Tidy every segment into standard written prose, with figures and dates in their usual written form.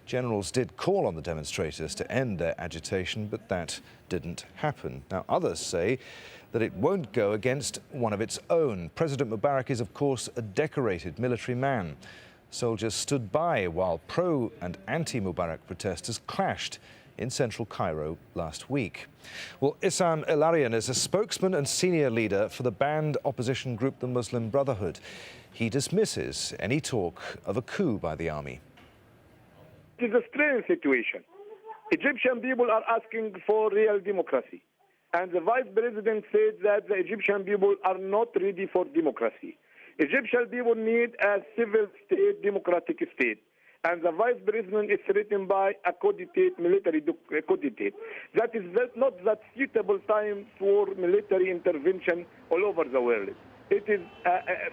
Generals did call on the demonstrators to end their agitation, but that didn't happen. Now, others say that it won't go against one of its own. President Mubarak is, of course, a decorated military man. Soldiers stood by while pro- and anti-Mubarak protesters clashed in central Cairo last week. Well, Issam El-Arian is a spokesman and senior leader for the banned opposition group, the Muslim Brotherhood. He dismisses any talk of a coup by the army. It is a strange situation. Egyptian people are asking for real democracy. And the vice president said that the Egyptian people are not ready for democracy. Egyptian people need a civil state, democratic state. And the vice president is threatened by a coup d'etat, military coup d'etat. That is not that suitable time for military intervention all over the world. It is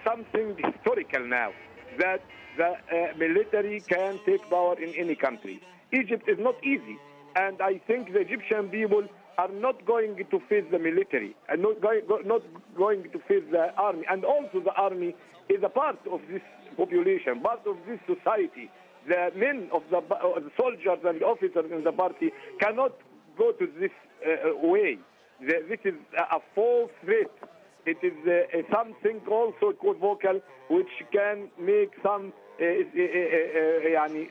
something historical now that the military can take power in any country. Egypt is not easy, and I think the Egyptian people are not going to face the military and not going to face the army. And also the army is a part of this population, part of this society. The men of the soldiers and officers in the party cannot go to this way. This is a false threat. It is something also vocal which can make some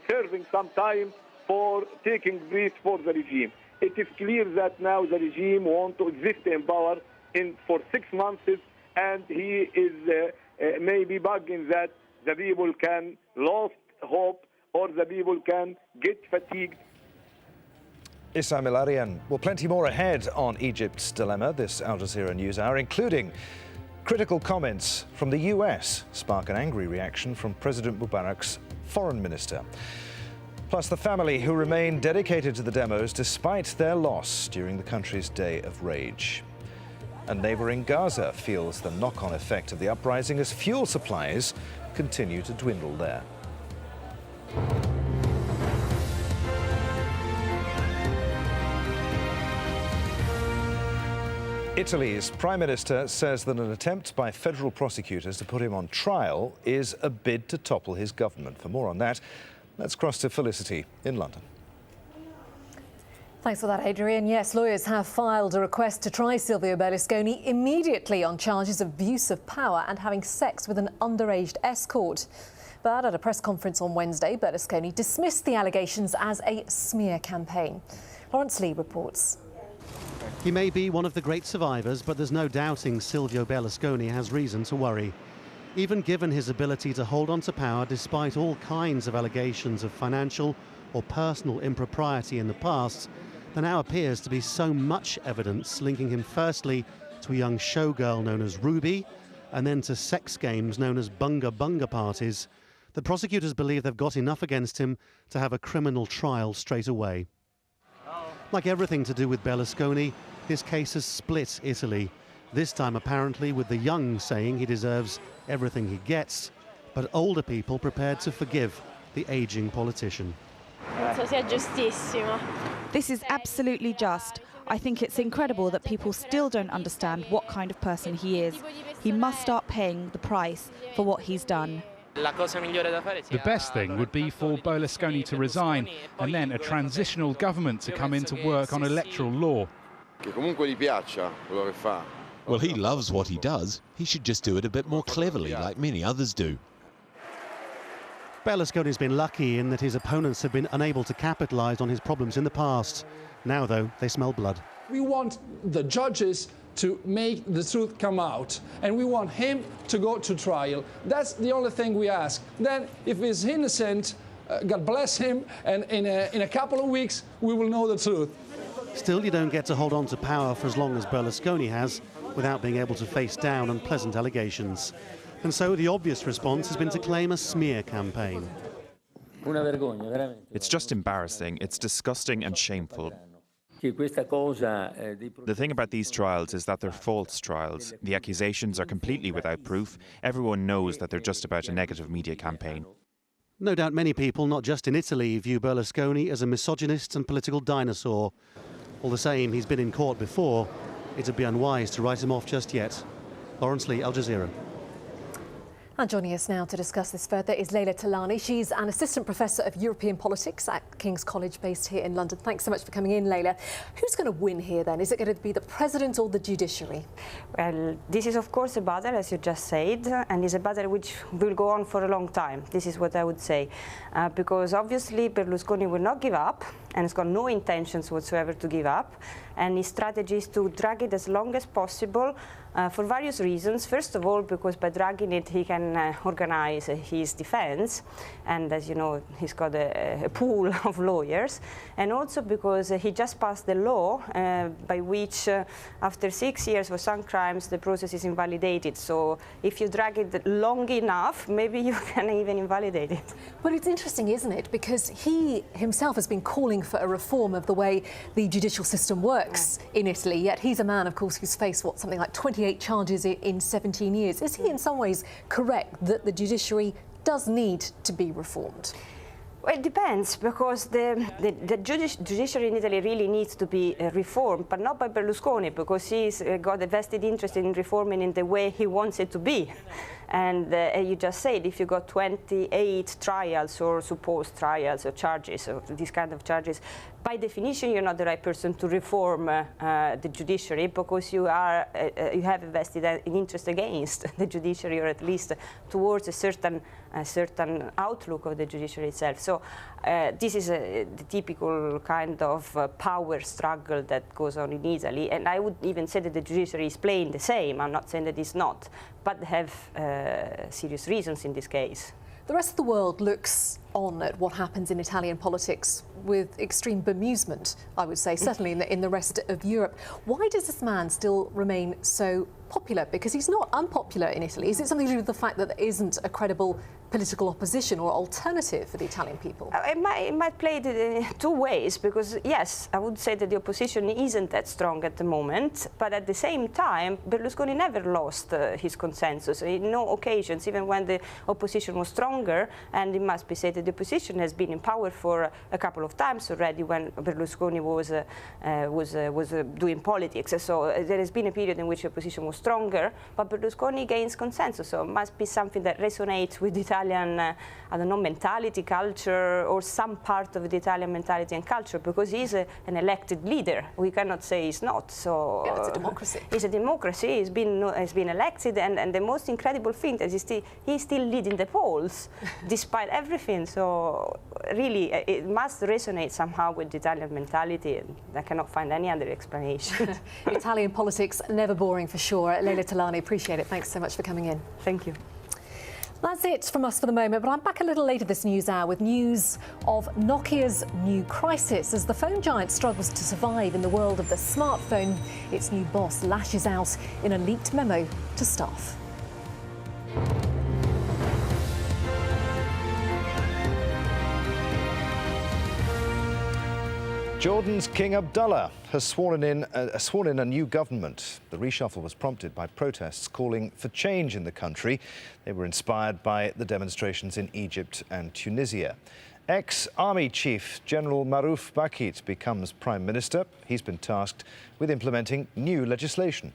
serving some time for taking this for the regime. It is clear that now the regime wants to exist in power for 6 months, and he is maybe bugging that the people can lose hope or the people can get fatigued. Issam El-Arian. Well, plenty more ahead on Egypt's dilemma this Al Jazeera News Hour, including critical comments from the US spark an angry reaction from President Mubarak's foreign minister. Plus, the family who remain dedicated to the demos despite their loss during the country's day of rage. And neighbouring Gaza feels the knock-on effect of the uprising as fuel supplies continue to dwindle there. Italy's Prime Minister says that an attempt by federal prosecutors to put him on trial is a bid to topple his government. For more on that, let's cross to Felicity in London. Thanks for that, Adrian. Yes, lawyers have filed a request to try Silvio Berlusconi immediately on charges of abuse of power and having sex with an underage escort. But at a press conference on Wednesday, Berlusconi dismissed the allegations as a smear campaign. Lawrence Lee reports. He may be one of the great survivors, but there's no doubting Silvio Berlusconi has reason to worry. Even given his ability to hold on to power despite all kinds of allegations of financial or personal impropriety in the past, there now appears to be so much evidence linking him firstly to a young showgirl known as Ruby, and then to sex games known as bunga bunga parties, that prosecutors believe they've got enough against him to have a criminal trial straight away. Like everything to do with Berlusconi, this case has split Italy. This time apparently with the young saying he deserves everything he gets, but older people prepared to forgive the aging politician. This is absolutely just. I think it's incredible that people still don't understand what kind of person he is. He must start paying the price for what he's done. The best thing would be for Berlusconi to resign and then a transitional government to come into work on electoral law. Well, he loves what he does. He should just do it a bit more cleverly, like many others do. Berlusconi's been lucky in that his opponents have been unable to capitalise on his problems in the past. Now, though, they smell blood. We want the judges to make the truth come out, and we want him to go to trial. That's the only thing we ask. Then, if he's innocent, God bless him, and in a couple of weeks, we will know the truth. Still, you don't get to hold on to power for as long as Berlusconi has without being able to face down unpleasant allegations. And so the obvious response has been to claim a smear campaign. It's just embarrassing. It's disgusting and shameful. The thing about these trials is that they're false trials. The accusations are completely without proof. Everyone knows that they're just about a negative media campaign. No doubt many people, not just in Italy, view Berlusconi as a misogynist and political dinosaur. All the same, he's been in court before. It'd be unwise to write him off just yet. Lawrence Lee, Al Jazeera. And joining us now to discuss this further is Leila Talani. She's an assistant professor of European politics at King's College based here in London. Thanks so much for coming in, Leila. Who's going to win here then? Is it going to be the president or the judiciary? Well, this is of course a battle, as you just said, and it's a battle which will go on for a long time. This is what I would say. Because obviously Berlusconi will not give up, and he's got no intentions whatsoever to give up. And his strategy is to drag it as long as possible for various reasons. First of all, because by dragging it, he can organize his defense. And as you know, he's got a pool of lawyers. And also because he just passed the law by which after 6 years for some crimes, the process is invalidated. So if you drag it long enough, maybe you can even invalidate it. But it's interesting, isn't it? Because he himself has been calling for a reform of the way the judicial system works in Italy, yet he's a man, of course, who's faced, what, something like 28 charges in 17 years. Is he in some ways correct that the judiciary does need to be reformed? Well, it depends, because the judiciary in Italy really needs to be reformed, but not by Berlusconi, because he's got a vested interest in reforming in the way he wants it to be. And you just said, if you got 28 trials or supposed trials or charges, or these kind of charges, by definition, you're not the right person to reform the judiciary, because you have a vested interest against the judiciary, or at least towards a certain outlook of the judiciary itself. So this is the typical kind of power struggle that goes on in Italy. And I would even say that the judiciary is playing the same. I'm not saying that it's not, but they have serious reasons in this case. The rest of the world looks on at what happens in Italian politics with extreme bemusement, I would say, certainly in the rest of Europe. Why does this man still remain so popular? Because he's not unpopular in Italy. Is it something to do with the fact that there isn't a credible political opposition or alternative for the Italian people? It might play it in two ways, because yes, I would say that the opposition isn't that strong at the moment, but at the same time, Berlusconi never lost his consensus. In no occasions, even when the opposition was stronger, and it must be said that the opposition has been in power for a couple of times already when Berlusconi was doing politics. So there has been a period in which the opposition was stronger, but Berlusconi gains consensus. So it must be something that resonates with the Italian, I don't know, mentality, culture, or some part of the Italian mentality and culture, because he's an elected leader. We cannot say he's not. So yeah, it's a democracy. It's a democracy. He's been elected, and the most incredible thing is he's still leading the polls, despite everything. So really, it must resonate somehow with the Italian mentality, and I cannot find any other explanation. Italian politics, never boring for sure. Leila Talani, appreciate it. Thanks so much for coming in. Thank you. That's it from us for the moment, but I'm back a little later this news hour with news of Nokia's new crisis as the phone giant struggles to survive in the world of the smartphone. Its new boss lashes out in a leaked memo to staff. Jordan's King Abdullah has sworn in a new government. The reshuffle was prompted by protests calling for change in the country. They were inspired by the demonstrations in Egypt and Tunisia. Ex-Army Chief General Maruf Bakit becomes Prime Minister. He's been tasked with implementing new legislation.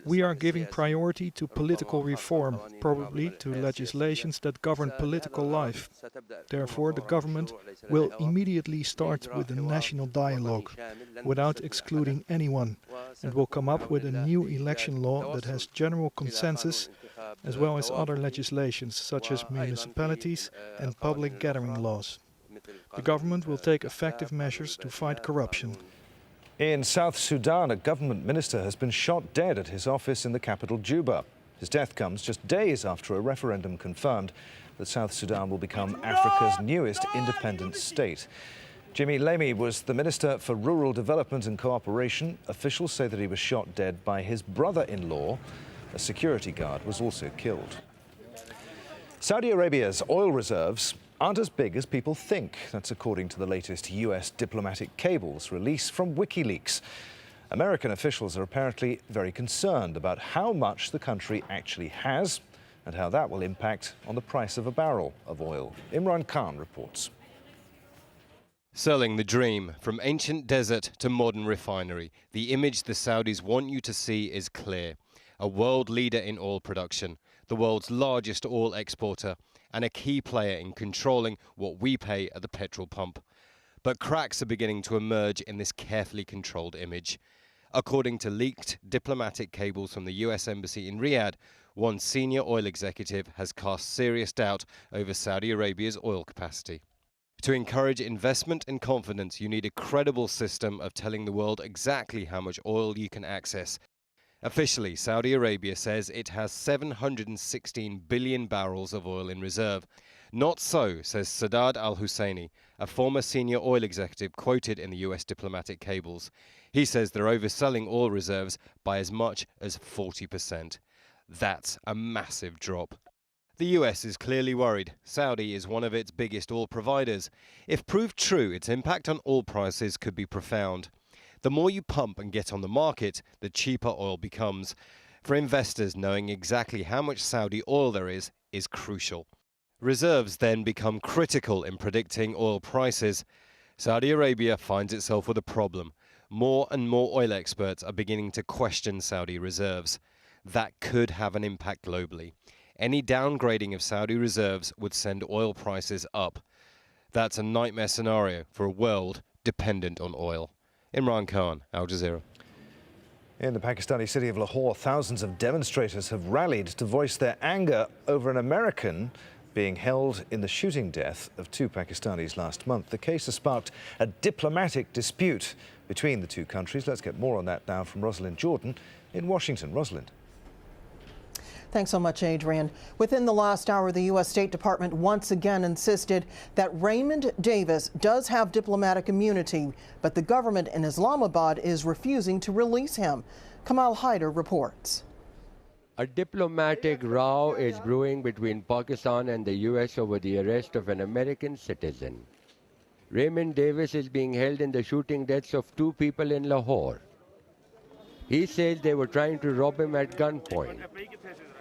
We are giving priority to political reform, probably to legislations that govern political life. Therefore, the government will immediately start with a national dialogue, without excluding anyone, and will come up with a new election law that has general consensus, as well as other legislations such as municipalities and public gathering laws. The government will take effective measures to fight corruption. In South Sudan, a government minister has been shot dead at his office in the capital, Juba. His death comes just days after a referendum confirmed that South Sudan will become Africa's newest independent state. Jimmy Lamy was the Minister for Rural Development and Cooperation. Officials say that he was shot dead by his brother-in-law. A security guard was also killed. Saudi Arabia's oil reserves aren't as big as people think. That's according to the latest US diplomatic cables released from WikiLeaks. American officials are apparently very concerned about how much the country actually has and how that will impact on the price of a barrel of oil. Imran Khan reports. Selling the dream, from ancient desert to modern refinery, the image the Saudis want you to see is clear. A world leader in oil production. the world's largest oil exporter and a key player in controlling what we pay at the petrol pump. But cracks are beginning to emerge in this carefully controlled image. According to leaked diplomatic cables from the US Embassy in Riyadh, one senior oil executive has cast serious doubt over Saudi Arabia's oil capacity. To encourage investment and confidence, you need a credible system of telling the world exactly how much oil you can access. Officially, Saudi Arabia says it has 716 billion barrels of oil in reserve. Not so, says Sadat al-Husseini, a former senior oil executive quoted in the US diplomatic cables. He says they're overselling oil reserves by as much as 40%. That's a massive drop. The US is clearly worried. Saudi is one of its biggest oil providers. If proved true, its impact on oil prices could be profound. The more you pump and get on the market, the cheaper oil becomes. For investors, knowing exactly how much Saudi oil there is crucial. Reserves then become critical in predicting oil prices. Saudi Arabia finds itself with a problem. More and more oil experts are beginning to question Saudi reserves. That could have an impact globally. Any downgrading of Saudi reserves would send oil prices up. That's a nightmare scenario for a world dependent on oil. Imran Khan, Al Jazeera. In the Pakistani city of Lahore, thousands of demonstrators have rallied to voice their anger over an American being held in the shooting death of two Pakistanis last month. The case has sparked a diplomatic dispute between the two countries. Let's get more on that now from Rosalind Jordan in Washington. Rosalind. Thanks so much, Adrian. Within the last hour, the U.S. State Department once again insisted that Raymond Davis does have diplomatic immunity, but the government in Islamabad is refusing to release him. Kamal Haider reports. A diplomatic row is brewing between Pakistan and the U.S. over the arrest of an American citizen. Raymond Davis is being held in the shooting deaths of two people in Lahore. He says they were trying to rob him at gunpoint.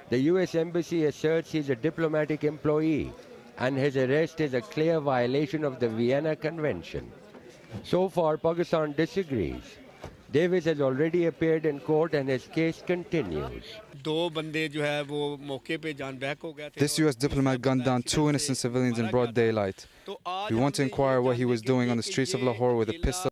The U.S. Embassy asserts he's a diplomatic employee and his arrest is a clear violation of the Vienna Convention. So far, Pakistan disagrees. Davis has already appeared in court and his case continues. This U.S. diplomat gunned down two innocent civilians in broad daylight. We want to inquire what he was doing on the streets of Lahore with a pistol.